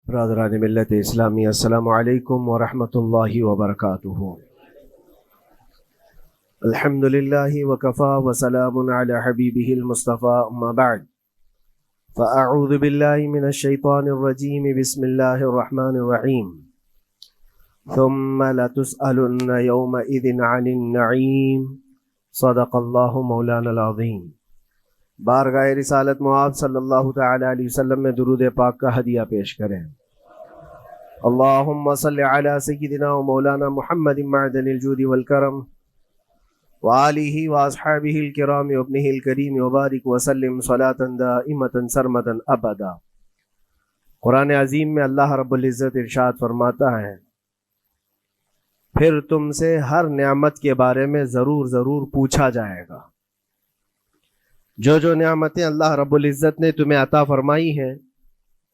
برادران ملت اسلامی، السلام علیکم ورحمۃ اللہ وبرکاتہ۔ الحمد للہ وکفا وسلام علی حبیبہ المصطفیٰ، اما بعد فاعوذ باللہ من الشیطان الرجیم، بسم اللہ الرحمن الرحیم۔ ثم لتسألن یومئذ عن النعیم، صدق اللہ مولانا العظیم۔ بارگاہ رسالت معاذ صلی اللہ تعالی علیہ وسلم میں درود پاک کا ہدیہ پیش کریں۔ اللہم صلی علی سیدنا و مولانا محمد معدن الجود والکرم وآلہ واصحابہ الکرام وابنہ الکریم وبارک وسلم صلاۃ دائمۃ سرمدا ابدا۔ قرآن عظیم میں اللہ رب العزت ارشاد فرماتا ہے، پھر تم سے ہر نعمت کے بارے میں ضرور پوچھا جائے گا۔ جو نعمتیں اللہ رب العزت نے تمہیں عطا فرمائی ہیں،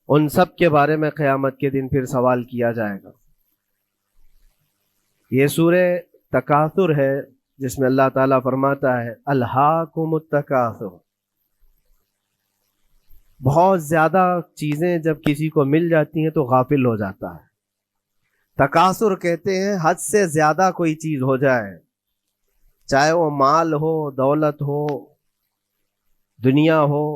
ان سب کے بارے میں قیامت کے دن پھر سوال کیا جائے گا۔ یہ سورہ تکاثر ہے، جس میں اللہ تعالیٰ فرماتا ہے الہاکم التکاثر۔ بہت زیادہ چیزیں جب کسی کو مل جاتی ہیں تو غافل ہو جاتا ہے۔ تکاثر کہتے ہیں حد سے زیادہ کوئی چیز ہو جائے، چاہے وہ مال ہو، دولت ہو، دنیا ہو،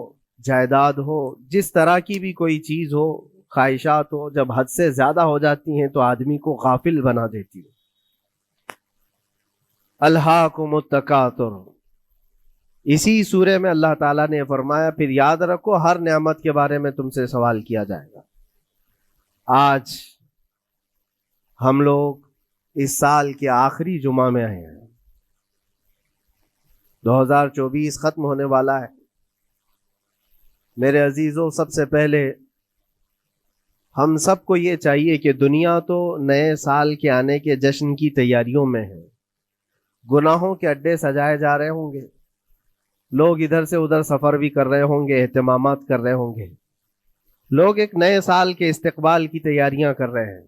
جائیداد ہو، جس طرح کی بھی کوئی چیز ہو، خواہشات ہو، جب حد سے زیادہ ہو جاتی ہیں تو آدمی کو غافل بنا دیتی ہے۔ الہاکم التکاثر، اسی سورہ میں اللہ تعالیٰ نے فرمایا پھر یاد رکھو ہر نعمت کے بارے میں تم سے سوال کیا جائے گا۔ آج ہم لوگ اس سال کے آخری جمعہ میں آئے ہیں، 2024 ختم ہونے والا ہے۔ میرے عزیزوں، سب سے پہلے ہم سب کو یہ چاہیے کہ دنیا تو نئے سال کے آنے کے جشن کی تیاریوں میں ہے۔ گناہوں کے اڈے سجائے جا رہے ہوں گے، لوگ ادھر سے ادھر سفر بھی کر رہے ہوں گے، اہتمامات کر رہے ہوں گے، لوگ ایک نئے سال کے استقبال کی تیاریاں کر رہے ہیں۔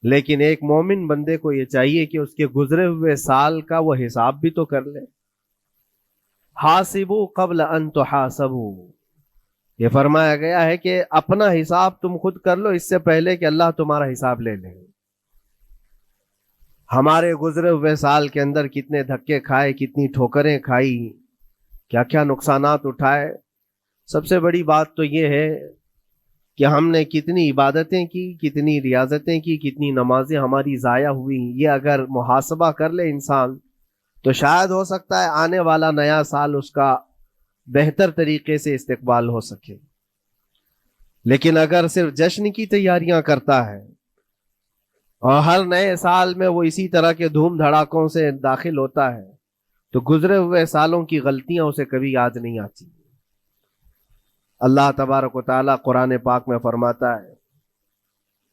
لیکن ایک مومن بندے کو یہ چاہیے کہ اس کے گزرے ہوئے سال کا وہ حساب بھی تو کر لے۔ حاسبوا قبل ان تحاسبوا، یہ فرمایا گیا ہے کہ اپنا حساب تم خود کر لو اس سے پہلے کہ اللہ تمہارا حساب لے لے۔ ہمارے گزرے ہوئے سال کے اندر کتنے دھکے کھائے، کتنی ٹھوکریں کھائی، کیا کیا نقصانات اٹھائے۔ سب سے بڑی بات تو یہ ہے کہ ہم نے کتنی عبادتیں کی، کتنی ریاضتیں کی، کتنی نمازیں ہماری ضائع ہوئی۔ یہ اگر محاسبہ کر لے انسان تو شاید ہو سکتا ہے آنے والا نیا سال اس کا بہتر طریقے سے استقبال ہو سکے۔ لیکن اگر صرف جشن کی تیاریاں کرتا ہے اور ہر نئے سال میں وہ اسی طرح کے دھوم دھڑاکوں سے داخل ہوتا ہے تو گزرے ہوئے سالوں کی غلطیاں اسے کبھی یاد نہیں آتی۔ اللہ تبارک و تعالیٰ قرآن پاک میں فرماتا ہے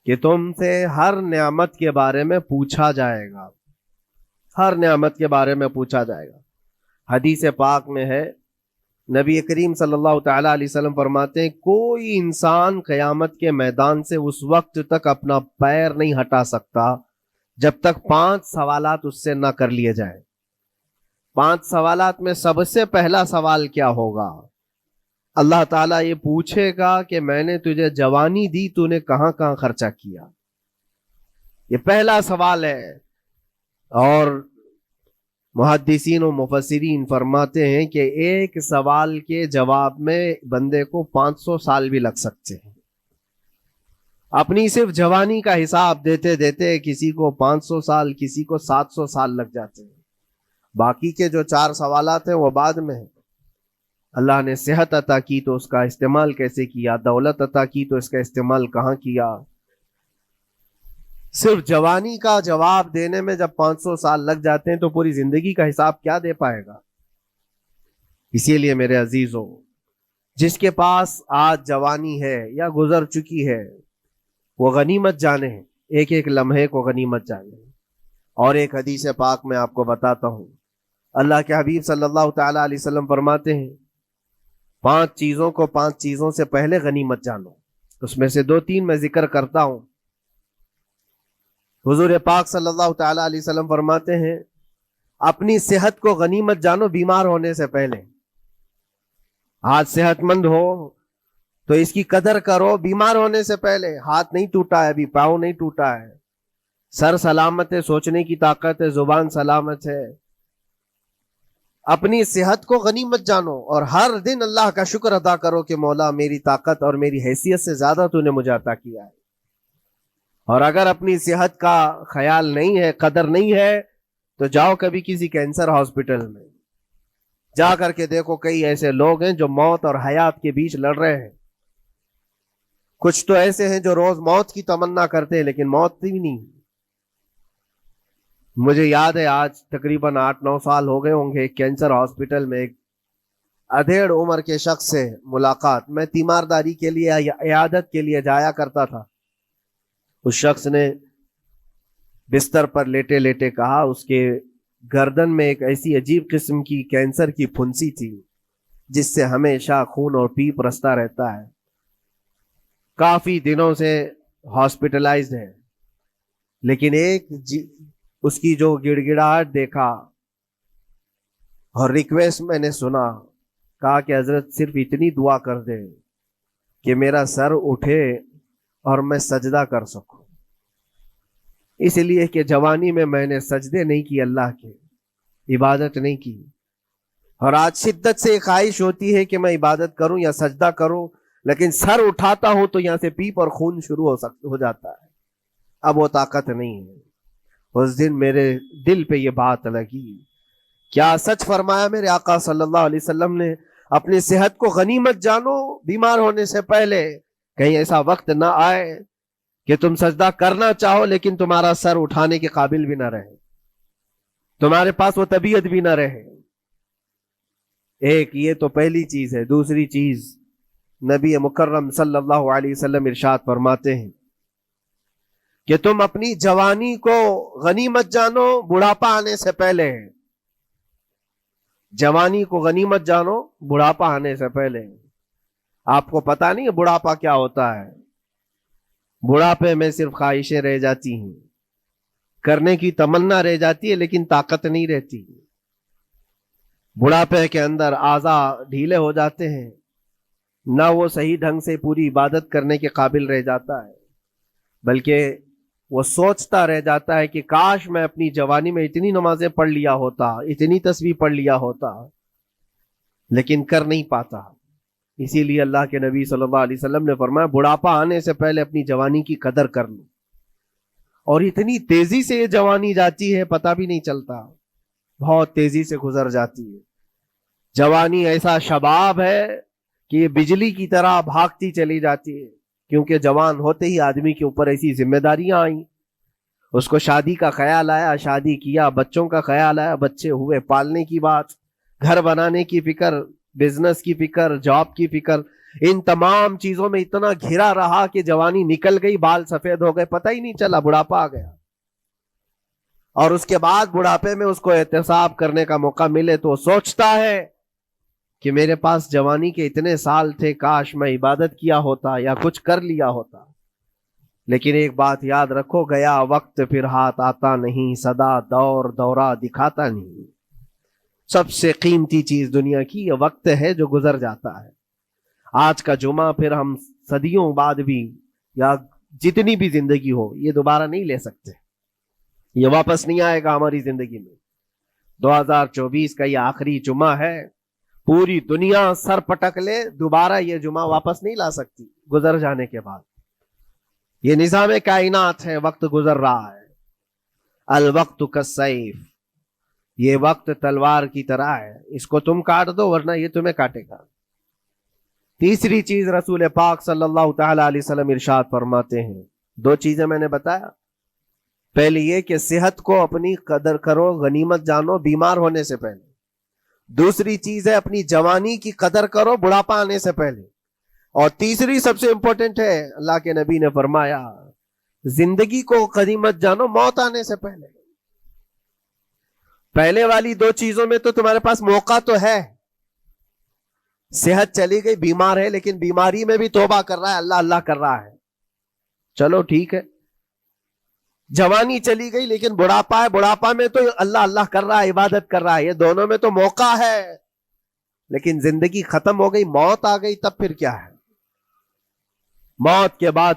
کہ تم سے ہر نعمت کے بارے میں پوچھا جائے گا، ہر نعمت کے بارے میں پوچھا جائے گا۔ حدیث پاک میں ہے، نبی کریم صلی اللہ تعالی علیہ وسلم فرماتے ہیں کوئی انسان قیامت کے میدان سے اس وقت تک اپنا پیر نہیں ہٹا سکتا جب تک 5 سوالات اس سے نہ کر لیے جائیں۔ 5 سوالات میں سب سے پہلا سوال کیا ہوگا؟ اللہ تعالیٰ یہ پوچھے گا کہ میں نے تجھے جوانی دی، تو نے کہاں کہاں خرچہ کیا؟ یہ پہلا سوال ہے۔ اور محدثین و مفسرین فرماتے ہیں کہ ایک سوال کے جواب میں بندے کو 500 سال بھی لگ سکتے ہیں۔ اپنی صرف جوانی کا حساب دیتے دیتے کسی کو 500 سال، کسی کو 700 سال لگ جاتے ہیں۔ باقی کے جو 4 سوالات ہیں وہ بعد میں ہیں۔ اللہ نے صحت عطا کی تو اس کا استعمال کیسے کیا، دولت عطا کی تو اس کا استعمال کہاں کیا۔ صرف جوانی کا جواب دینے میں جب 500 سال لگ جاتے ہیں تو پوری زندگی کا حساب کیا دے پائے گا؟ اسی لیے میرے عزیزوں، جس کے پاس آج جوانی ہے یا گزر چکی ہے وہ غنیمت جانے، ایک ایک لمحے کو غنیمت جانے۔ اور ایک حدیث پاک میں آپ کو بتاتا ہوں، اللہ کے حبیب صلی اللہ تعالی علیہ وسلم فرماتے ہیں 5 چیزوں کو 5 چیزوں سے پہلے غنیمت جانو۔ اس میں سے 2-3 میں ذکر کرتا ہوں۔ حضور پاک صلی اللہ تعالی علیہ وسلم فرماتے ہیں اپنی صحت کو غنیمت جانو بیمار ہونے سے پہلے۔ آج صحت مند ہو تو اس کی قدر کرو بیمار ہونے سے پہلے. ہاتھ نہیں ٹوٹا ہے ابھی, پاؤں نہیں ٹوٹا ہے, سر سلامت ہے, سوچنے کی طاقت ہے, زبان سلامت ہے. اپنی صحت کو غنیمت جانو اور ہر دن اللہ کا شکر ادا کرو کہ مولا میری طاقت اور میری حیثیت سے زیادہ تو نے مجھے عطا کیا ہے. اور اگر اپنی صحت کا خیال نہیں ہے, قدر نہیں ہے, تو جاؤ کبھی کسی کینسر ہاسپٹل میں جا کر کے دیکھو, کئی ایسے لوگ ہیں جو موت اور حیات کے بیچ لڑ رہے ہیں. کچھ تو ایسے ہیں جو روز موت کی تمنا کرتے ہیں لیکن موت بھی نہیں. مجھے یاد ہے آج تقریباً 8-9 سال ہو گئے ہوں گے, ایک کینسر ہاسپٹل میں ایک ادھیڑ عمر کے شخص سے ملاقات. میں تیمارداری کے لیے یا عیادت کے لیے جایا کرتا تھا. اس شخص نے بستر پر لیٹے لیٹے کہا اس کے گردن میں ایک ایسی عجیب قسم کی کینسر کی پھنسی تھی جس سے ہمیشہ خون اور پیپ رستا رہتا ہے. کافی دنوں سے ہاسپٹلائزڈ ہے, لیکن ایک اس کی جو گڑ گڑاہٹ دیکھا اور ریکویسٹ میں نے سنا, کہا کہ حضرت صرف اتنی دعا کر دے کہ میرا سر اٹھے اور میں سجدہ کر سکوں. اس لیے کہ جوانی میں نے سجدے نہیں کی, اللہ کے عبادت نہیں کی, اور آج شدت سے خواہش ہوتی ہے کہ میں عبادت کروں یا سجدہ کروں, لیکن سر اٹھاتا ہوں تو یہاں سے پیپ اور خون شروع ہو جاتا ہے. اب وہ طاقت نہیں ہے. اس دن میرے دل پہ یہ بات لگی, کیا سچ فرمایا میرے آقا صلی اللہ علیہ وسلم نے, اپنی صحت کو غنیمت جانو بیمار ہونے سے پہلے. کہیں ایسا وقت نہ آئے کہ تم سجدہ کرنا چاہو لیکن تمہارا سر اٹھانے کے قابل بھی نہ رہے, تمہارے پاس وہ طبیعت بھی نہ رہے. ایک یہ تو پہلی چیز ہے. دوسری چیز, نبی مکرم صلی اللہ علیہ وسلم ارشاد فرماتے ہیں کہ تم اپنی جوانی کو غنیمت جانو بڑھاپا آنے سے پہلے. جوانی کو غنیمت جانو بڑھاپا آنے سے پہلے. آپ کو پتا نہیں ہے بڑھاپا کیا ہوتا ہے؟ بڑھاپے میں صرف خواہشیں رہ جاتی ہیں, کرنے کی تمنا رہ جاتی ہے لیکن طاقت نہیں رہتی. بڑھاپے کے اندر اعضاء ڈھیلے ہو جاتے ہیں, نہ وہ صحیح ڈھنگ سے پوری عبادت کرنے کے قابل رہ جاتا ہے, بلکہ وہ سوچتا رہ جاتا ہے کہ کاش میں اپنی جوانی میں اتنی نمازیں پڑھ لیا ہوتا, اتنی تسبیح پڑھ لیا ہوتا, لیکن کر نہیں پاتا. اسی لیے اللہ کے نبی صلی اللہ علیہ وسلم نے فرمایا بڑھاپا آنے سے پہلے اپنی جوانی کی قدر کر لو. اور اتنی تیزی سے یہ جوانی جاتی ہے پتہ بھی نہیں چلتا, بہت تیزی سے گزر جاتی ہے. جوانی ایسا شباب ہے کہ یہ بجلی کی طرح بھاگتی چلی جاتی ہے, کیونکہ جوان ہوتے ہی آدمی کے اوپر ایسی ذمہ داریاں آئیں. اس کو شادی کا خیال آیا, شادی کیا, بچوں کا خیال آیا, بچے ہوئے, پالنے کی بات, گھر بنانے کی فکر, بزنس کی فکر, جاب کی فکر. ان تمام چیزوں میں اتنا گھرا رہا کہ جوانی نکل گئی, بال سفید ہو گئے, پتہ ہی نہیں چلا, بڑھاپا آ گیا. اور اس کے بعد بڑھاپے میں اس کو احتساب کرنے کا موقع ملے تو سوچتا ہے کہ میرے پاس جوانی کے اتنے سال تھے, کاش میں عبادت کیا ہوتا یا کچھ کر لیا ہوتا. لیکن ایک بات یاد رکھو, گیا وقت پھر ہاتھ آتا نہیں, سدا دور دورہ دکھاتا نہیں. سب سے قیمتی چیز دنیا کی یہ وقت ہے جو گزر جاتا ہے. آج کا جمعہ پھر ہم صدیوں بعد بھی یا جتنی بھی زندگی ہو یہ دوبارہ نہیں لے سکتے, یہ واپس نہیں آئے گا ہماری زندگی میں. 2024 کا یہ آخری جمعہ ہے, پوری دنیا سر پٹک لے دوبارہ یہ جمعہ واپس نہیں لا سکتی گزر جانے کے بعد. یہ نظام کائنات ہے, وقت گزر رہا ہے. الوقت کالسیف, یہ وقت تلوار کی طرح ہے, اس کو تم کاٹ دو ورنہ یہ تمہیں کاٹے گا. تیسری چیز رسول پاک صلی اللہ تعالی علیہ وسلم ارشاد فرماتے ہیں, 2 چیزیں میں نے بتایا. پہلی یہ کہ صحت کو اپنی قدر کرو, غنیمت جانو بیمار ہونے سے پہلے. دوسری چیز ہے اپنی جوانی کی قدر کرو بڑھاپا آنے سے پہلے. اور تیسری سب سے امپورٹنٹ ہے, اللہ کے نبی نے فرمایا زندگی کو غنیمت جانو موت آنے سے پہلے. پہلے والی 2 چیزوں میں تو تمہارے پاس موقع تو ہے. صحت چلی گئی, بیمار ہے, لیکن بیماری میں بھی توبہ کر رہا ہے, اللہ اللہ کر رہا ہے, چلو ٹھیک ہے. جوانی چلی گئی لیکن بڑھاپا ہے, بڑھاپا میں تو اللہ اللہ کر رہا ہے, عبادت کر رہا ہے. یہ دونوں میں تو موقع ہے, لیکن زندگی ختم ہو گئی, موت آ گئی, تب پھر کیا ہے؟ موت کے بعد